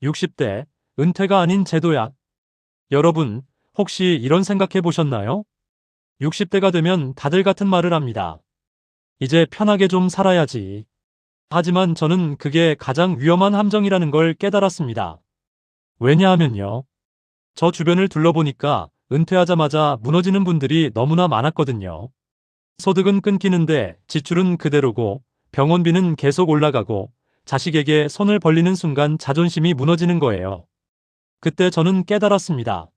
60대, 은퇴가 아닌 제도약. 여러분, 혹시 이런 생각해 보셨나요? 60대가 되면 다들 같은 말을 합니다. 이제 편하게 좀 살아야지. 하지만 저는 그게 가장 위험한 함정이라는 걸 깨달았습니다. 왜냐하면요. 저 주변을 둘러보니까 은퇴하자마자 무너지는 분들이 너무나 많았거든요. 소득은 끊기는데 지출은 그대로고 병원비는 계속 올라가고 자식에게 손을 벌리는 순간 자존심이 무너지는 거예요. 그때 저는 깨달았습니다.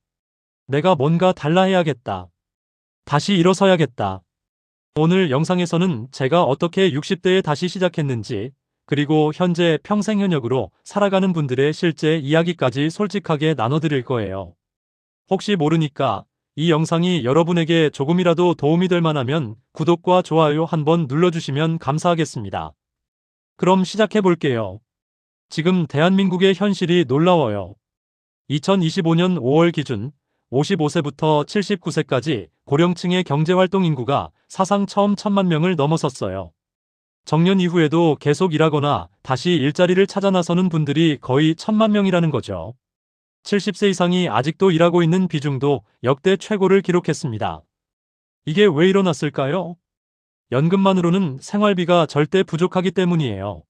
내가 뭔가 달라 해야겠다. 다시 일어서야겠다. 오늘 영상에서는 제가 어떻게 60대에 다시 시작했는지, 그리고 현재 평생 현역으로 살아가는 분들의 실제 이야기까지 솔직하게 나눠드릴 거예요. 혹시 모르니까 이 영상이 여러분에게 조금이라도 도움이 될 만하면 구독과 좋아요 한번 눌러주시면 감사하겠습니다. 그럼 시작해 볼게요. 지금 대한민국의 현실이 놀라워요. 2025년 5월 기준 55세부터 79세까지 고령층의 경제활동 인구가 사상 처음 1,000만 명을 넘어섰어요. 정년 이후에도 계속 일하거나 다시 일자리를 찾아 나서는 분들이 거의 1,000만 명이라는 거죠. 70세 이상이 아직도 일하고 있는 비중도 역대 최고를 기록했습니다. 이게 왜 일어났을까요? 연금만으로는 생활비가 절대 부족하기 때문이에요.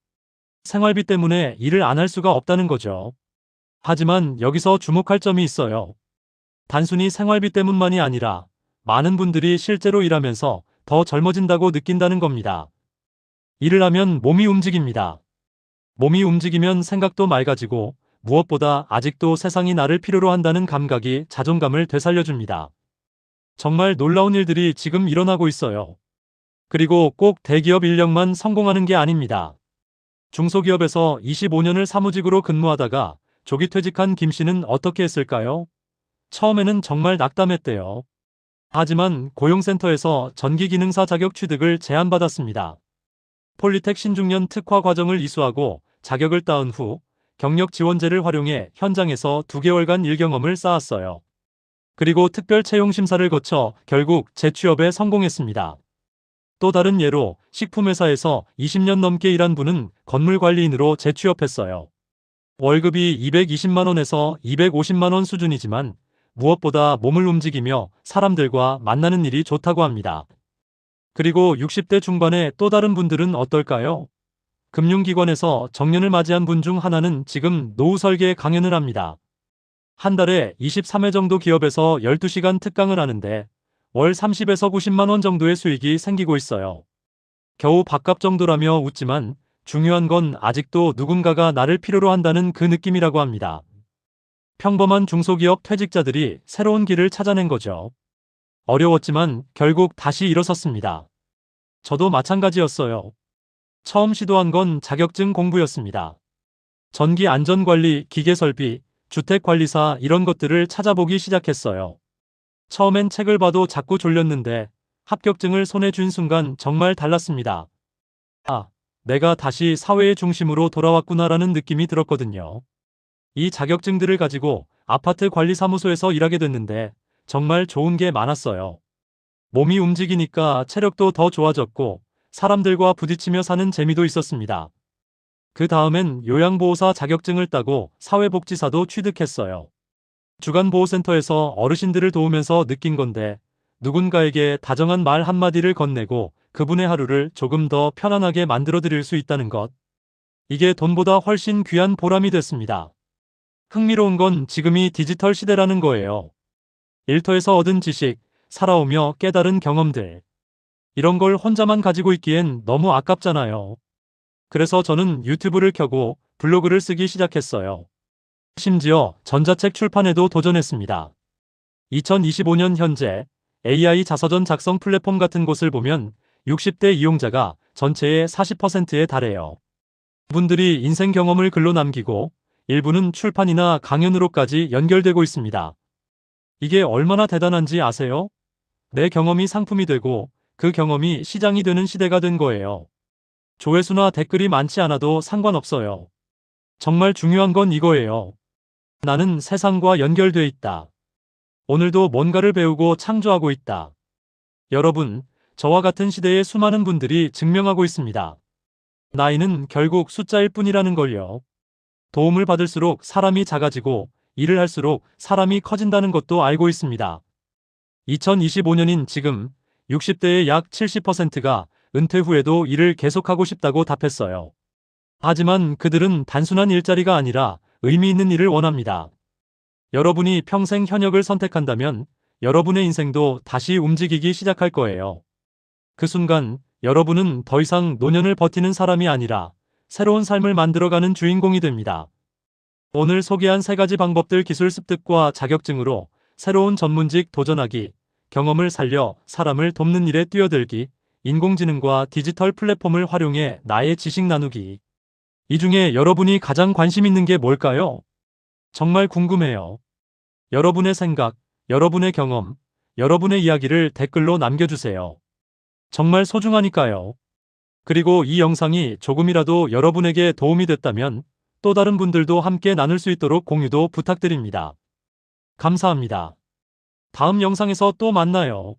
생활비 때문에 일을 안 할 수가 없다는 거죠. 하지만 여기서 주목할 점이 있어요. 단순히 생활비 때문만이 아니라 많은 분들이 실제로 일하면서 더 젊어진다고 느낀다는 겁니다. 일을 하면 몸이 움직입니다. 몸이 움직이면 생각도 맑아지고 무엇보다 아직도 세상이 나를 필요로 한다는 감각이 자존감을 되살려줍니다. 정말 놀라운 일들이 지금 일어나고 있어요. 그리고 꼭 대기업 인력만 성공하는 게 아닙니다. 중소기업에서 25년을 사무직으로 근무하다가 조기 퇴직한 김 씨는 어떻게 했을까요? 처음에는 정말 낙담했대요. 하지만 고용센터에서 전기기능사 자격 취득을 제안받았습니다. 폴리텍 신중년 특화 과정을 이수하고 자격을 따은 후 경력 지원제를 활용해 현장에서 2개월간 일경험을 쌓았어요. 그리고 특별 채용 심사를 거쳐 결국 재취업에 성공했습니다. 또 다른 예로 식품회사에서 20년 넘게 일한 분은 건물관리인으로 재취업했어요. 월급이 220만 원에서 250만 원 수준이지만 무엇보다 몸을 움직이며 사람들과 만나는 일이 좋다고 합니다. 그리고 60대 중반의 또 다른 분들은 어떨까요? 금융기관에서 정년을 맞이한 분 중 하나는 지금 노후 설계 강연을 합니다. 한 달에 23회 정도 기업에서 12시간 특강을 하는데 월 30에서 90만 원 정도의 수익이 생기고 있어요. 겨우 밥값 정도라며 웃지만 중요한 건 아직도 누군가가 나를 필요로 한다는 그 느낌이라고 합니다. 평범한 중소기업 퇴직자들이 새로운 길을 찾아낸 거죠. 어려웠지만 결국 다시 일어섰습니다. 저도 마찬가지였어요. 처음 시도한 건 자격증 공부였습니다. 전기 안전관리, 기계설비, 주택관리사 이런 것들을 찾아보기 시작했어요. 처음엔 책을 봐도 자꾸 졸렸는데 합격증을 손에 쥔 순간 정말 달랐습니다. 아, 내가 다시 사회의 중심으로 돌아왔구나라는 느낌이 들었거든요. 이 자격증들을 가지고 아파트 관리사무소에서 일하게 됐는데 정말 좋은 게 많았어요. 몸이 움직이니까 체력도 더 좋아졌고 사람들과 부딪히며 사는 재미도 있었습니다. 그 다음엔 요양보호사 자격증을 따고 사회복지사도 취득했어요. 주간보호센터에서 어르신들을 도우면서 느낀 건데 누군가에게 다정한 말 한마디를 건네고 그분의 하루를 조금 더 편안하게 만들어 드릴 수 있다는 것. 이게 돈보다 훨씬 귀한 보람이 됐습니다. 흥미로운 건 지금이 디지털 시대라는 거예요. 일터에서 얻은 지식, 살아오며 깨달은 경험들. 이런 걸 혼자만 가지고 있기엔 너무 아깝잖아요. 그래서 저는 유튜브를 켜고 블로그를 쓰기 시작했어요. 심지어 전자책 출판에도 도전했습니다. 2025년 현재 AI 자서전 작성 플랫폼 같은 곳을 보면 60대 이용자가 전체의 40%에 달해요. 분들이 인생 경험을 글로 남기고 일부는 출판이나 강연으로까지 연결되고 있습니다. 이게 얼마나 대단한지 아세요? 내 경험이 상품이 되고 그 경험이 시장이 되는 시대가 된 거예요. 조회수나 댓글이 많지 않아도 상관없어요. 정말 중요한 건 이거예요. 나는 세상과 연결돼 있다. 오늘도 뭔가를 배우고 창조하고 있다. 여러분, 저와 같은 시대의 수많은 분들이 증명하고 있습니다. 나이는 결국 숫자일 뿐이라는 걸요. 도움을 받을수록 사람이 작아지고 일을 할수록 사람이 커진다는 것도 알고 있습니다. 2025년인 지금 60대의 약 70%가 은퇴 후에도 일을 계속하고 싶다고 답했어요. 하지만 그들은 단순한 일자리가 아니라 의미 있는 일을 원합니다. 여러분이 평생 현역을 선택한다면 여러분의 인생도 다시 움직이기 시작할 거예요. 그 순간 여러분은 더 이상 노년을 버티는 사람이 아니라 새로운 삶을 만들어가는 주인공이 됩니다. 오늘 소개한 3가지 방법들, 기술 습득과 자격증으로 새로운 전문직 도전하기, 경험을 살려 사람을 돕는 일에 뛰어들기, 인공지능과 디지털 플랫폼을 활용해 나의 지식 나누기. 이 중에 여러분이 가장 관심 있는 게 뭘까요? 정말 궁금해요. 여러분의 생각, 여러분의 경험, 여러분의 이야기를 댓글로 남겨주세요. 정말 소중하니까요. 그리고 이 영상이 조금이라도 여러분에게 도움이 됐다면 또 다른 분들도 함께 나눌 수 있도록 공유도 부탁드립니다. 감사합니다. 다음 영상에서 또 만나요.